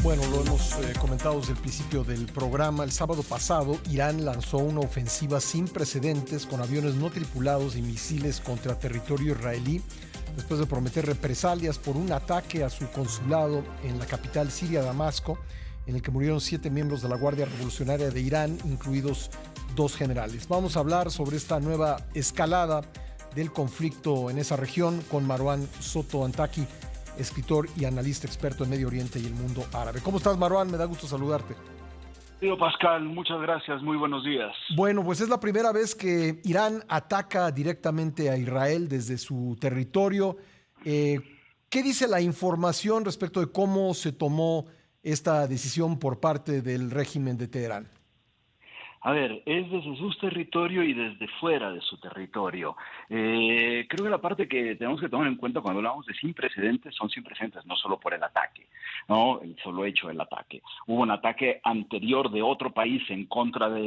Bueno, lo hemos comentado desde el principio del programa. El sábado pasado, Irán lanzó una ofensiva sin precedentes con aviones no tripulados y misiles contra territorio israelí, después de prometer represalias por un ataque a su consulado en la capital siria, Damasco, en el que murieron 7 miembros de la Guardia Revolucionaria de Irán, incluidos 2 generales. Vamos a hablar sobre esta nueva escalada del conflicto en esa región con Marwan Soto Antaki, escritor y analista experto en Medio Oriente y el mundo árabe. ¿Cómo estás, Marwan? Me da gusto saludarte. Tío Pascal, muchas gracias, muy buenos días. Bueno, pues es la primera vez que Irán ataca directamente a Israel desde su territorio. ¿Qué dice la información respecto de cómo se tomó esta decisión por parte del régimen de Teherán? A ver, es desde su territorio y desde fuera de su territorio. Creo que la parte que tenemos que tomar en cuenta cuando hablamos de sin precedentes son sin precedentes, no solo por el ataque, no el solo hecho del ataque. Hubo un ataque anterior de otro país en contra de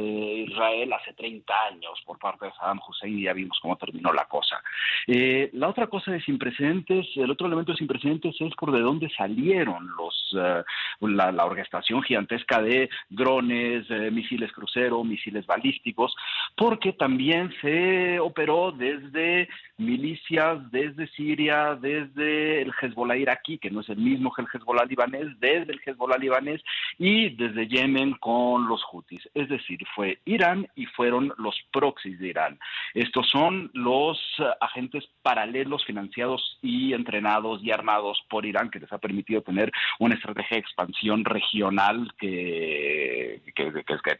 Israel hace 30 años por parte de Saddam Hussein y ya vimos cómo terminó la cosa. La otra cosa de sin precedentes, el otro elemento de sin precedentes es por de dónde salieron la orquestación gigantesca de drones, misiles cruceros, misiles balísticos, porque también se operó desde milicias, desde Siria, desde el Hezbollah iraquí, que no es el mismo que el Hezbollah libanés, desde el Hezbollah libanés y desde Yemen con los Houthis. Es decir, fue Irán y fueron los proxies de Irán. Estos son los agentes paralelos financiados y entrenados y armados por Irán, que les ha permitido tener una estrategia de expansión regional que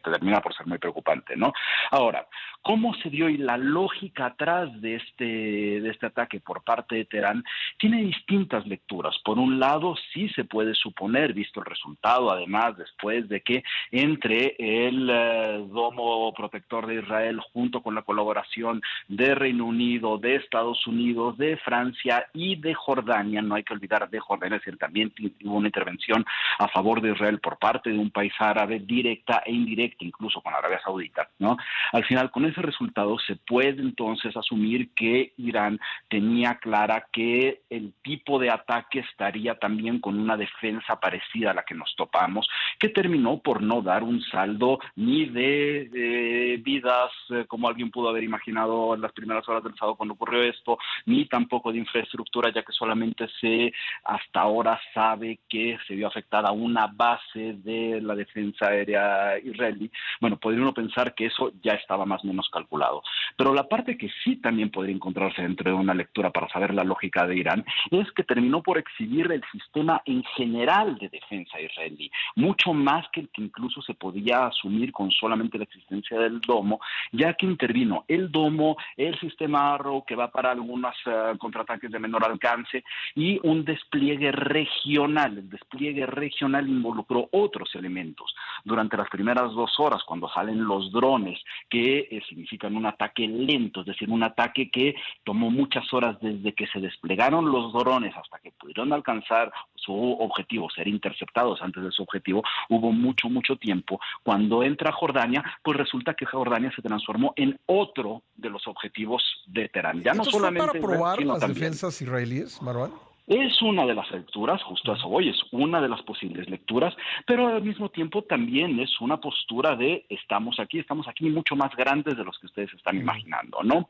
termina por ser muy preocupante, ¿no? Ahora, ¿cómo se dio y la lógica atrás de este ataque por parte de Teherán? Tiene distintas lecturas. Por un lado, sí se puede suponer, visto el resultado, además, después de que entre el domo protector de Israel junto con la colaboración de Reino Unido, de Estados Unidos, de Francia y de Jordania, no hay que olvidar de Jordania, es decir, también hubo una intervención a favor de Israel por parte de un país árabe, directa e indirecta, incluso con Arabia Saudita, ¿no? Al final, con ese resultado se puede entonces asumir que Irán tenía clara que el tipo de ataque estaría también con una defensa parecida a la que nos topamos, que terminó por no dar un saldo ni de vidas, como alguien pudo haber imaginado en las primeras horas del sábado cuando ocurrió esto, ni tampoco de infraestructura, ya que solamente hasta ahora sabe que se vio afectada una base de la defensa aérea israelí. Bueno, podría uno pensar que eso ya estaba más o menos calculado. Pero la parte que sí también podría encontrarse dentro de una lectura para saber la lógica de Irán es que terminó por exhibir el sistema en general de defensa israelí, mucho más que el que incluso se podía asumir con solamente la existencia del domo, ya que intervino el domo, el sistema Arrow, que va para algunos contraataques de menor alcance, y un despliegue regional. El despliegue regional involucró otros elementos. Durante las primeras 2 horas, cuando salen los drones, que significan un ataque lento, es decir, un ataque que tomó muchas horas desde que se desplegaron los drones hasta que pudieron alcanzar su objetivo, ser interceptados antes de su objetivo, hubo mucho tiempo. Cuando entra Jordania, pues resulta que Jordania se transformó en otro de los objetivos de Teherán. Ya no ¿Entonces fue para solamente Israel, probar sino las también. defensas israelíes, Marwan? Es una de las lecturas, justo a eso voy, es una de las posibles lecturas, pero al mismo tiempo también es una postura de estamos aquí mucho más grandes de los que ustedes están imaginando, ¿no?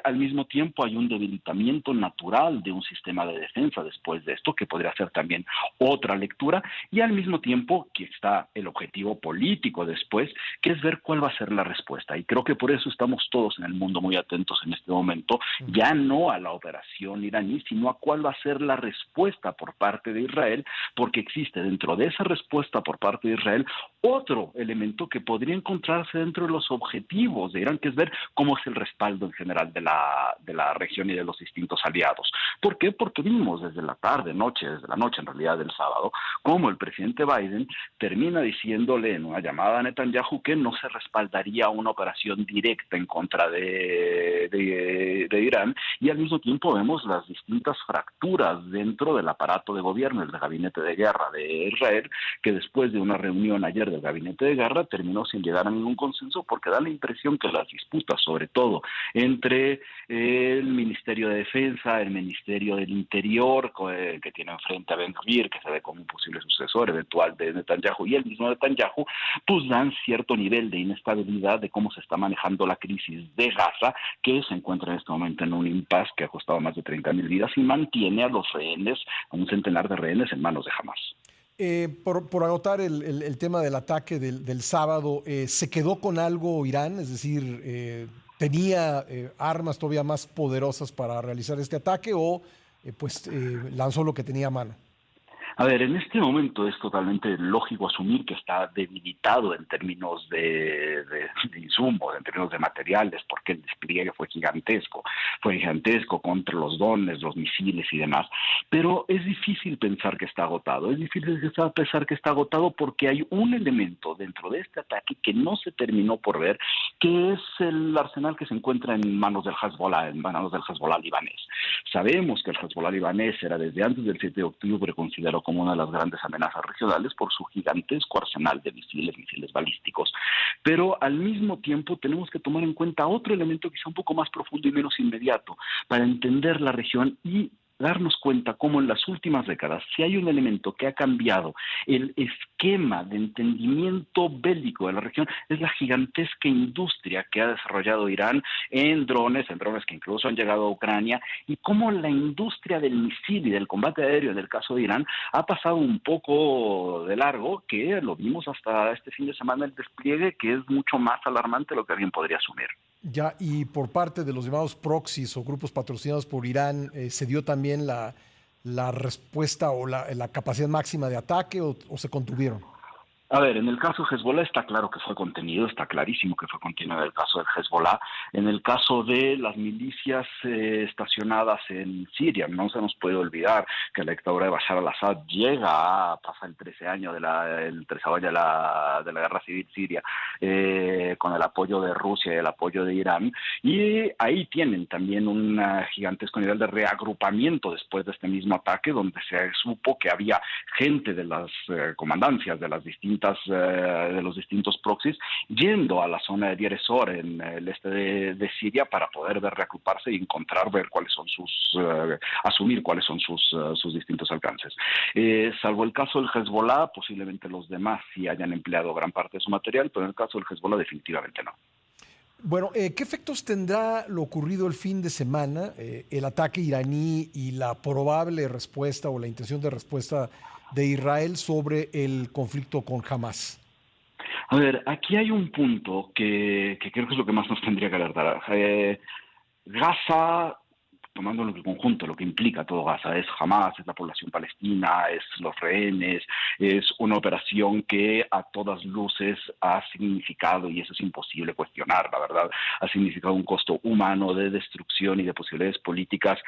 Al mismo tiempo hay un debilitamiento natural de un sistema de defensa después de esto, que podría ser también otra lectura, y al mismo tiempo que está el objetivo político después, que es ver cuál va a ser la respuesta. Y creo que por eso estamos todos en el mundo muy atentos en este momento, ya no a la operación iraní, sino a cuál va a ser la respuesta por parte de Israel, porque existe dentro de esa respuesta por parte de Israel otro elemento que podría encontrarse dentro de los objetivos de Irán, que es ver cómo es el respaldo en general de la región y de los distintos aliados. ¿Por qué? Porque vimos desde la noche en realidad del sábado, cómo el presidente Biden termina diciéndole en una llamada a Netanyahu que no se respaldaría una operación directa en contra de Irán, y al mismo tiempo vemos las distintas fracturas dentro del aparato de gobierno, el gabinete de guerra de Israel, que después de una reunión ayer del gabinete de guerra terminó sin llegar a ningún consenso, porque da la impresión que las disputas, sobre todo entre el Ministerio de Defensa, el Ministerio del Interior, que tiene enfrente a Ben Gvir, que se ve como un posible sucesor sucesor eventual de Netanyahu y el mismo Netanyahu, pues dan cierto nivel de inestabilidad de cómo se está manejando la crisis de Gaza, que se encuentra en este momento en un impasse que ha costado más de 30.000 vidas y mantiene a los rehenes, a un centenar de rehenes en manos de Hamas. Por agotar el tema del ataque del sábado, ¿se quedó con algo Irán? Es decir, ¿tenía armas todavía más poderosas para realizar este ataque o lanzó lo que tenía a mano? A ver, en este momento es totalmente lógico asumir que está debilitado en términos de insumos, en términos de materiales, porque el despliegue fue gigantesco contra los drones, los misiles y demás, pero es difícil pensar que está agotado, es difícil pensar que está agotado porque hay un elemento dentro de este ataque que no se terminó por ver, que es el arsenal que se encuentra en manos del Hezbollah, en manos del Hezbollah libanés. Sabemos que el Hezbollah libanés era desde antes del 7 de octubre considerado como una de las grandes amenazas regionales por su gigantesco arsenal de misiles balísticos. Pero al mismo tiempo tenemos que tomar en cuenta otro elemento quizá un poco más profundo y menos inmediato para entender la región y darnos cuenta cómo en las últimas décadas, si hay un elemento que ha cambiado el esquema de entendimiento bélico de la región, es la gigantesca industria que ha desarrollado Irán en drones que incluso han llegado a Ucrania, y cómo la industria del misil y del combate aéreo, en el caso de Irán, ha pasado un poco de largo, que lo vimos hasta este fin de semana el despliegue, que es mucho más alarmante de lo que alguien podría asumir. Ya, y por parte de los llamados proxies o grupos patrocinados por Irán, ¿se dio también la respuesta o la capacidad máxima de ataque o se contuvieron? A ver, en el caso de Hezbollah está claro que fue contenido, está clarísimo que fue contenido en el caso del Hezbollah. En el caso de las milicias estacionadas en Siria, no se nos puede olvidar que la dictadura de Bashar al-Assad llega a pasar el 13 año de la guerra civil siria, con el apoyo de Rusia y el apoyo de Irán, y ahí tienen también un gigantesco nivel de reagrupamiento después de este mismo ataque, donde se supo que había gente de las comandancias de los distintos proxies yendo a la zona de Deir ez-Zor en el este de Siria para poder reagruparse y ver cuáles son asumir cuáles son sus distintos alcances. Salvo el caso del Hezbollah, posiblemente los demás sí hayan empleado gran parte de su material, pero en el caso del Hezbollah definitivamente no. Bueno, ¿qué efectos tendrá lo ocurrido el fin de semana, el ataque iraní y la probable respuesta o la intención de respuesta de Israel sobre el conflicto con Hamas? A ver, aquí hay un punto que creo que es lo que más nos tendría que alertar. Gaza, tomando en el conjunto lo que implica todo Gaza, es Hamas, es la población palestina, es los rehenes, es una operación que a todas luces ha significado, y eso es imposible cuestionar, la verdad, ha significado un costo humano de destrucción y de posibilidades políticas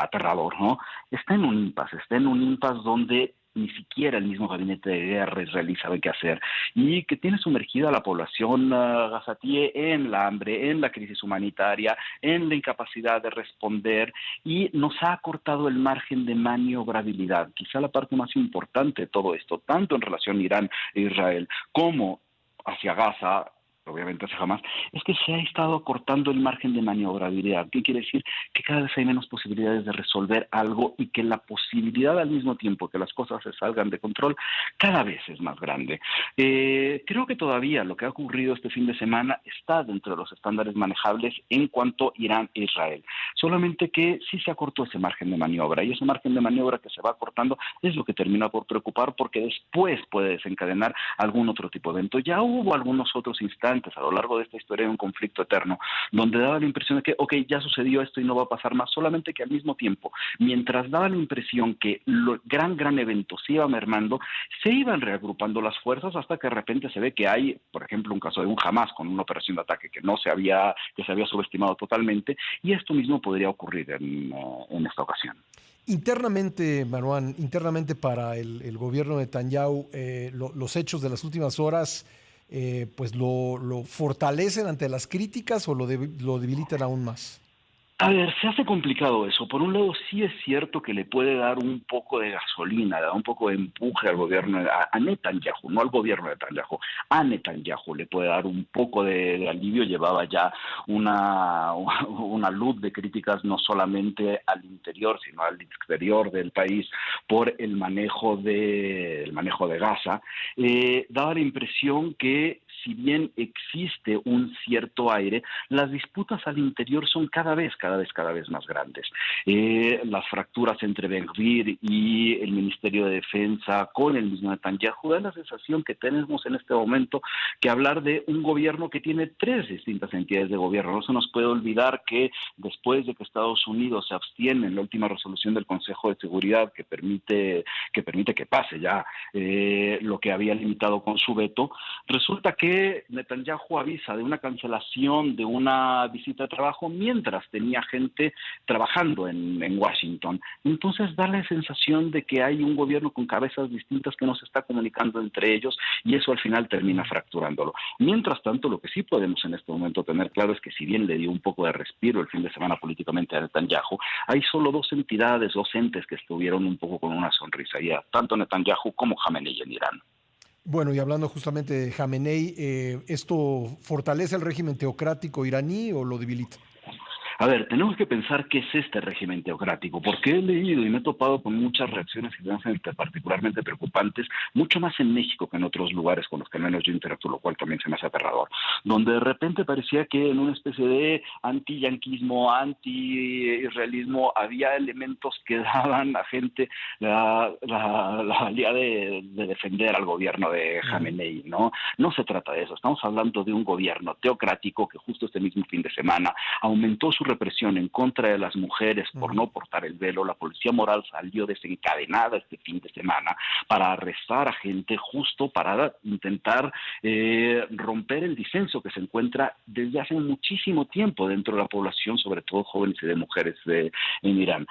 aterrador, ¿no? Está en un impasse donde ni siquiera el mismo gabinete de guerra israelí sabe qué hacer, y que tiene sumergida a la población gazatí en la hambre, en la crisis humanitaria, en la incapacidad de responder, y nos ha acortado el margen de maniobrabilidad. Quizá la parte más importante de todo esto, tanto en relación a Irán e Israel como hacia Gaza, obviamente hacia Hamas, es que se ha estado acortando el margen de maniobrabilidad. ¿Qué quiere decir? Que cada vez hay menos posibilidades de resolver algo y que la posibilidad al mismo tiempo que las cosas se salgan de control cada vez es más grande. Creo que todavía lo que ha ocurrido este fin de semana está dentro de los estándares manejables en cuanto a Irán e Israel. Solamente que sí se acortó ese margen de maniobra, y ese margen de maniobra que se va acortando es lo que termina por preocupar, porque después puede desencadenar algún otro tipo de evento. Ya hubo algunos otros instantes a lo largo de esta historia de un conflicto eterno, donde daba la impresión de que, ya sucedió esto y no va a pasar más, solamente que al mismo tiempo, mientras daba la impresión que el gran evento se iba mermando, se iban reagrupando las fuerzas hasta que de repente se ve que hay, por ejemplo, un caso de un Hamas con una operación de ataque que se había subestimado totalmente, y esto mismo podría ocurrir en esta ocasión. Internamente, Marwan, para el gobierno de Netanyahu, los hechos de las últimas horas pues lo fortalecen ante las críticas o lo debilitan aún más. A ver, se hace complicado eso. Por un lado, sí es cierto que le puede dar un poco de gasolina, da un poco de empuje al gobierno, a Netanyahu, no al gobierno de Netanyahu, a Netanyahu le puede dar un poco de alivio. Llevaba ya una luz de críticas no solamente al interior, sino al exterior del país por el manejo de Gaza. Daba la impresión que si bien existe un cierto aire, las disputas al interior son cada vez más grandes. Las fracturas entre Ben Gvir y el Ministerio de Defensa con el mismo Netanyahu da la sensación que tenemos en este momento que hablar de un gobierno que tiene tres distintas entidades de gobierno. No se nos puede olvidar que después de que Estados Unidos se abstiene en la última resolución del Consejo de Seguridad que permite que pase ya lo que había limitado con su veto, resulta que Netanyahu avisa de una cancelación de una visita de trabajo mientras tenía gente trabajando en Washington. Entonces da la sensación de que hay un gobierno con cabezas distintas que no se está comunicando entre ellos y eso al final termina fracturándolo. Mientras tanto, lo que sí podemos en este momento tener claro es que si bien le dio un poco de respiro el fin de semana políticamente a Netanyahu, hay solo dos entidades, dos entes que estuvieron un poco con una sonrisa, ya tanto Netanyahu como Jamenei en Irán. Bueno, y hablando justamente de Jamenei, ¿esto fortalece el régimen teocrático iraní o lo debilita? A ver, tenemos que pensar qué es este régimen teocrático, porque he leído y me he topado con muchas reacciones que me hacen particularmente preocupantes, mucho más en México que en otros lugares con los que al menos yo interactúo, lo cual también se me hace aterrador, donde de repente parecía que en una especie de anti-yanquismo, anti-israelismo, había elementos que daban a gente la valía de defender al gobierno de Jamenei, ¿no? No se trata de eso, estamos hablando de un gobierno teocrático que justo este mismo fin de semana aumentó su represión en contra de las mujeres por no portar el velo. La policía moral salió desencadenada este fin de semana para arrestar a gente justo para intentar romper el disenso que se encuentra desde hace muchísimo tiempo dentro de la población, sobre todo jóvenes y de mujeres en Irán.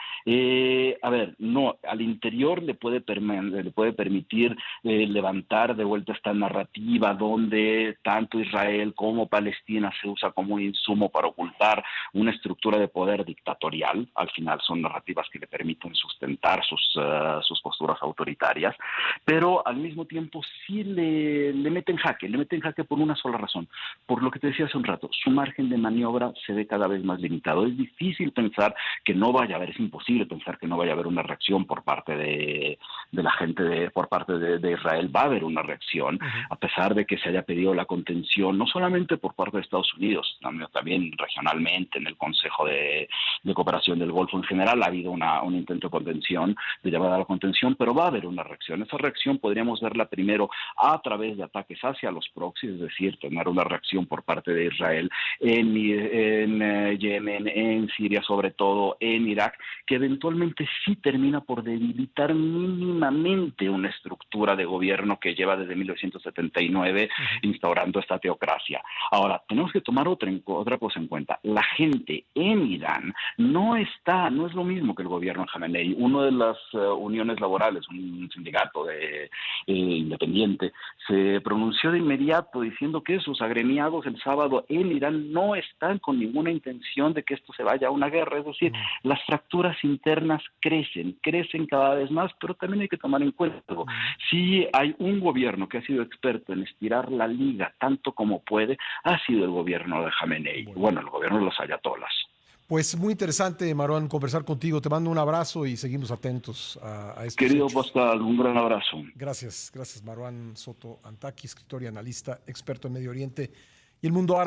A ver, no, al interior le puede permitir levantar de vuelta esta narrativa donde tanto Israel como Palestina se usa como un insumo para ocultar una estructura de poder dictatorial. Al final son narrativas que le permiten sustentar sus posturas autoritarias, pero al mismo tiempo sí le meten jaque por una sola razón, por lo que te decía hace un rato, su margen de maniobra se ve cada vez más limitado. Es difícil pensar que no vaya a haber, es imposible pensar que no vaya a haber una reacción por parte de la gente, por parte de Israel. Va a haber una reacción, a pesar de que se haya pedido la contención, no solamente por parte de Estados Unidos, también regionalmente, en el Consejo de Cooperación del Golfo en general, ha habido un intento de contención, de llamada a la contención, pero va a haber una reacción. Esa reacción podríamos verla primero a través de ataques hacia los proxies, es decir, tener una reacción por parte de Israel en Yemen, en Siria, sobre todo en Irak, que eventualmente sí termina por debilitar mínimamente una estructura de gobierno que lleva desde 1979 instaurando esta teocracia. Ahora, tenemos que tomar otra cosa en cuenta. La gente en Irán no es lo mismo que el gobierno de Jamenei. Una de las uniones laborales, un sindicato independiente, se pronunció de inmediato diciendo que sus agremiados el sábado en Irán no están con ninguna intención de que esto se vaya a una guerra. Es decir, las fracturas internas crecen cada vez más, pero también hay que tomar en cuenta algo. Si hay un gobierno que ha sido experto en estirar la liga tanto como puede, ha sido el gobierno de Jamenei. Bueno, el gobierno de los ayatolas. Pues muy interesante, Marwan, conversar contigo. Te mando un abrazo y seguimos atentos a estos Querido hechos. Pascal, un gran abrazo. Gracias, Marwan Soto Antaki, escritor y analista, experto en Medio Oriente y el mundo árabe.